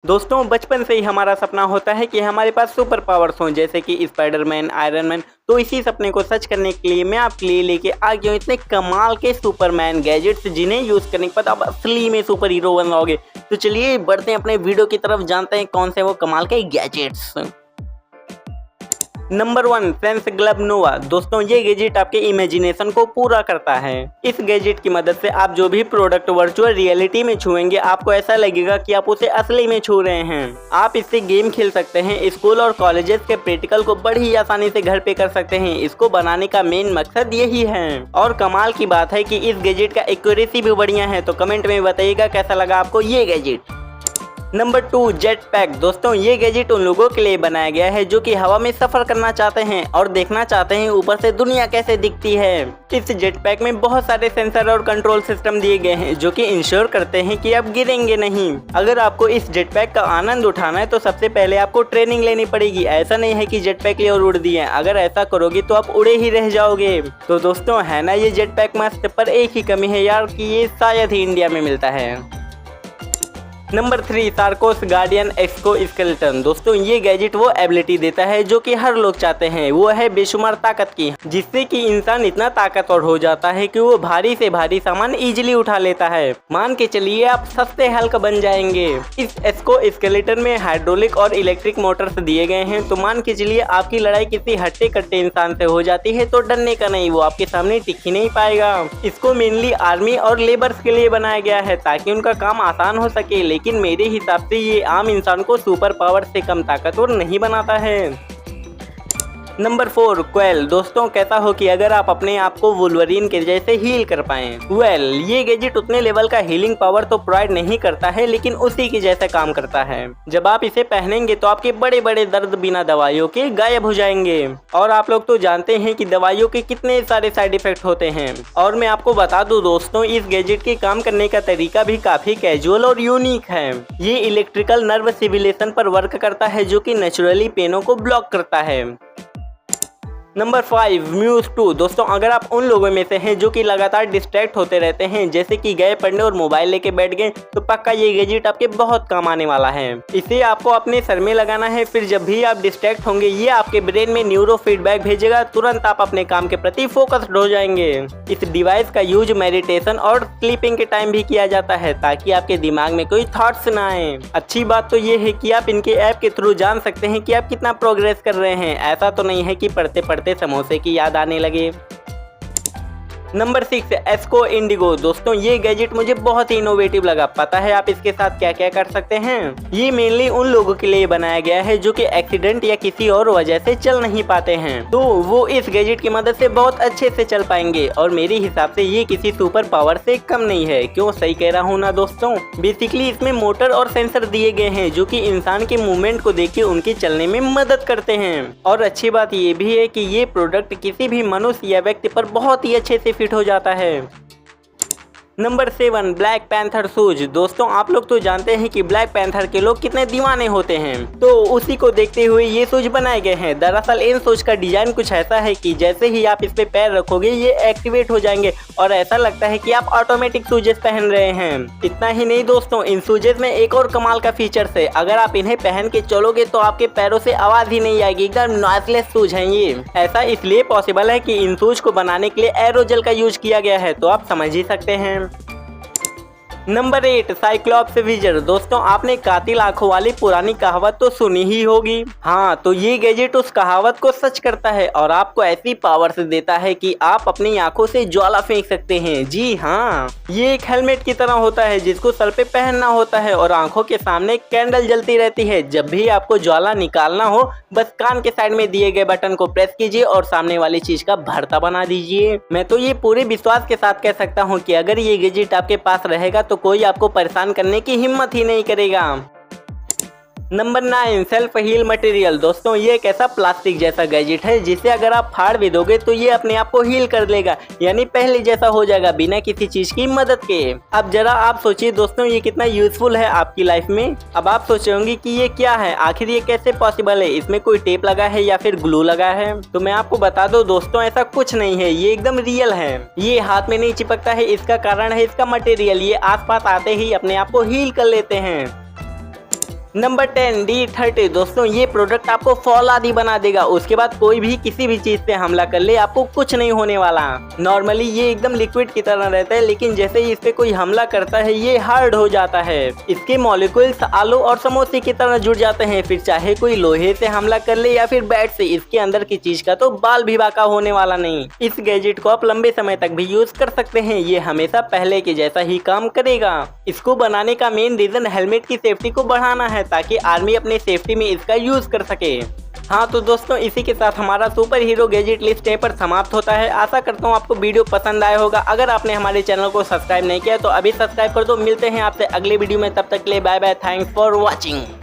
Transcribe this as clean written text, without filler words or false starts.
दोस्तों बचपन से ही हमारा सपना होता है कि हमारे पास सुपर पावर्स हों, जैसे कि स्पाइडरमैन, आयरन मैन। तो इसी सपने को सच करने के लिए मैं आपके लिए लेके आ गया हूँ इतने कमाल के सुपरमैन गैजेट्स, जिन्हें यूज करने के बाद आप असली में सुपर हीरो बन जाओगे। तो चलिए बढ़ते हैं अपने वीडियो की तरफ, जानते हैं कौन से वो कमाल के गैजेट्स। नंबर 1, सेंस ग्लब नोवा। दोस्तों ये गैजेट आपके इमेजिनेशन को पूरा करता है। इस गैजेट की मदद से आप जो भी प्रोडक्ट वर्चुअल रियलिटी में छुएंगे, आपको ऐसा लगेगा कि आप उसे असली में छू रहे हैं। आप इससे गेम खेल सकते हैं, स्कूल और कॉलेजेस के प्रैक्टिकल को बड़ी आसानी से घर पे कर सकते हैं। इसको बनाने का मेन मकसद यही है। और कमाल की बात है कि इस गैजेट का एक्यूरेसी भी बढ़िया है। तो कमेंट में बताइएगा कैसा लगा आपको ये गैजेट। Number 2, jet pack. दोस्तों ये गैजेट उन लोगों के लिए बनाया गया है जो कि हवा में सफर करना चाहते हैं और देखना चाहते हैं ऊपर से दुनिया कैसे दिखती है। इस जेट पैक में बहुत सारे सेंसर और कंट्रोल सिस्टम दिए गए हैं जो कि इंश्योर करते हैं कि आप गिरेंगे नहीं। अगर आपको इस जेट पैक का आनंद उठाना है तो सबसे पहले आपको ट्रेनिंग लेनी पड़ेगी। ऐसा नहीं है कि जेट पैक ले और उड़ दिए, अगर ऐसा करोगे तो आप उड़े ही रह जाओगे। तो दोस्तों है ना ये जेट पैक मस्त, पर एक ही कमी है यार कि ये शायद ही इंडिया में मिलता है। नंबर 3, सार्कोस गार्डियन एक्सो स्केलेटन। दोस्तों ये गैजेट वो एबिलिटी देता है जो कि हर लोग चाहते हैं, वो है बेशुमार ताकत की, जिससे कि इंसान इतना ताकतवर हो जाता है कि वो भारी से भारी सामान इजीली उठा लेता है। मान के चलिए आप सस्ते हल्क बन जाएंगे। इस एक्सो स्केलेटन में हाइड्रोलिक और इलेक्ट्रिक मोटर्स दिए गए हैं। तो मान के चलिए आपकी लड़ाई किसी हट्टे कट्टे इंसान से हो जाती है तो डरने का नहीं, वो आपके सामने टिक ही नहीं पाएगा। इसको मेनली आर्मी और लेबर्स के लिए बनाया गया है ताकि उनका काम आसान हो सके, लेकिन मेरे हिसाब से ये आम इंसान को सुपर पावर से कम ताकतवर नहीं बनाता है। Number 4, quail. दोस्तों कैसा हो कि अगर आप अपने आप को वुल्वरीन के जैसे हील कर पाएं। ये गैजेट उतने लेवल का हीलिंग पावर तो प्रोवाइड नहीं करता है, लेकिन उसी के जैसा काम करता है। जब आप इसे पहनेंगे तो आपके बड़े बड़े दर्द बिना दवाइयों के गायब हो जाएंगे। और आप लोग तो जानते हैं कि दवाइयों के कितने सारे साइड इफेक्ट होते हैं। और मैं आपको बता दूं दोस्तों, इस गैजेट के काम करने का तरीका भी काफी कैजुअल और यूनिक है। ये इलेक्ट्रिकल नर्व सिविलेशन पर वर्क करता है जो कि नेचुरली पेनों को ब्लॉक करता है। Number 5, Muse 2। दोस्तों अगर आप उन लोगों में से हैं जो कि लगातार डिस्ट्रैक्ट होते रहते हैं, जैसे कि गए पढ़ने और मोबाइल लेके बैठ गए, तो पक्का ये गैजेट आपके बहुत काम आने वाला है। इसे आपको अपने सर में लगाना है, फिर जब भी आप डिस्ट्रैक्ट होंगे ये आपके ब्रेन में न्यूरो फीडबैक भेजेगा, तुरंत आप अपने काम के प्रति फोकस्ड हो जाएंगे। इस डिवाइस का यूज मेडिटेशन और स्लीपिंग के टाइम भी किया जाता है ताकि आपके दिमाग में कोई थॉट्स ना आए। अच्छी बात तो ये है कि आप इनके ऐप के थ्रू जान सकते हैं कि आप कितना प्रोग्रेस कर रहे हैं। ऐसा तो नहीं है कि पढ़ते पढ़ते समोसे की याद आने लगे। नंबर 6, एस्को इंडिगो। दोस्तों ये गैजेट मुझे बहुत ही इनोवेटिव लगा। पता है आप इसके साथ क्या क्या कर सकते हैं? ये मेनली उन लोगों के लिए बनाया गया है जो कि एक्सीडेंट या किसी और वजह से चल नहीं पाते हैं, तो वो इस गैजेट की मदद से बहुत अच्छे से चल पाएंगे। और मेरे हिसाब से ये किसी सुपर पावर से कम नहीं है। क्यों, सही कह रहा हूँ ना दोस्तों? बेसिकली इसमें मोटर और सेंसर दिए गए हैं जो कि इंसान के मूवमेंट को देख के उनके चलने में मदद करते हैं। और अच्छी बात ये भी है कि ये प्रोडक्ट किसी भी मनुष्य या व्यक्ति पर बहुत ही अच्छे से फिट हो जाता है। Number 7, black panther shoes. दोस्तों आप लोग तो जानते हैं कि ब्लैक पैंथर के लोग कितने दीवाने होते हैं, तो उसी को देखते हुए ये शूज बनाए गए हैं। दरअसल इन शूज का डिजाइन कुछ ऐसा है कि जैसे ही आप इस पे पैर रखोगे ये एक्टिवेट हो जाएंगे और ऐसा लगता है कि आप ऑटोमेटिक शूजेस पहन रहे हैं। इतना ही नहीं दोस्तों, इन शूजेस में एक और कमाल का फीचर है। अगर आप इन्हें पहन के चलोगे तो आपके पैरों से आवाज ही नहीं आएगी, एकदम नॉइसलेस शूज हैं ये। ऐसा इसलिए पॉसिबल है कि इन शूज को बनाने के लिए एरोजेल का यूज किया गया है, तो आप समझ ही सकते हैं। Number 8, Cyclops visor. दोस्तों आपने कातिल आंखों वाली पुरानी कहावत तो सुनी ही होगी। हाँ, तो ये गैजेट उस कहावत को सच करता है और आपको ऐसी पावर्स देता है कि आप अपनी आंखों से ज्वाला फेंक सकते हैं। जी हाँ, ये एक हेलमेट की तरह होता है जिसको सर पे पहनना होता है और आंखों के सामने कैंडल जलती रहती है। जब भी आपको ज्वाला निकालना हो, बस कान के साइड में दिए गए बटन को प्रेस कीजिए और सामने वाली चीज का भरता बना दीजिए। मैं तो ये पूरे विश्वास के साथ कह सकता हूँ कि अगर ये गैजेट आपके पास रहेगा तो कोई आपको परेशान करने की हिम्मत ही नहीं करेगा। Number 9, self heal material. दोस्तों ये एक ऐसा प्लास्टिक जैसा गैजेट है जिसे अगर आप फाड़ भी दोगे तो ये अपने आप को हील कर लेगा, यानी पहले जैसा हो जाएगा बिना किसी चीज की मदद के। अब जरा आप सोचिए दोस्तों ये कितना यूजफुल है आपकी लाइफ में। अब आप सोच होंगे कि ये क्या है, आखिर ये कैसे पॉसिबल है, इसमें कोई टेप लगा है या फिर ग्लू लगा है? तो मैं आपको बता दूं दोस्तों ऐसा कुछ नहीं है, ये एकदम रियल है। ये हाथ में नहीं चिपकता है, इसका कारण है इसका मटेरियल। ये आसपास आते ही अपने आप को हील कर लेते हैं। Number 10 D30। दोस्तों ये प्रोडक्ट आपको फॉल आदि बना देगा, उसके बाद कोई भी किसी भी चीज से हमला कर ले आपको कुछ नहीं होने वाला। नॉर्मली ये एकदम लिक्विड की तरह रहता है, लेकिन जैसे ही इस पे कोई हमला करता है ये हार्ड हो जाता है। इसके मॉलिक्यूल्स आलू और समोसे की तरह जुड़ जाते हैं, फिर चाहे कोई लोहे से हमला कर ले या फिर बैट से, इसके अंदर की चीज का तो बाल भी बाका होने वाला नहीं। इस गैजेट को आप लंबे समय तक भी यूज कर सकते हैं, ये हमेशा पहले के जैसा ही काम करेगा। इसको बनाने का मेन रीजन हेलमेट की सेफ्टी को बढ़ाना है, ताकि आर्मी अपने सेफ्टी में इसका यूज कर सके। हाँ तो दोस्तों इसी के साथ हमारा सुपर हीरो गैजेट लिस्ट यहीं पर समाप्त होता है। आशा करता हूँ आपको वीडियो पसंद आया होगा। अगर आपने हमारे चैनल को सब्सक्राइब नहीं किया तो अभी सब्सक्राइब कर दो। मिलते हैं आपसे अगले वीडियो में, तब तक के लिए bye bye, thanks for watching.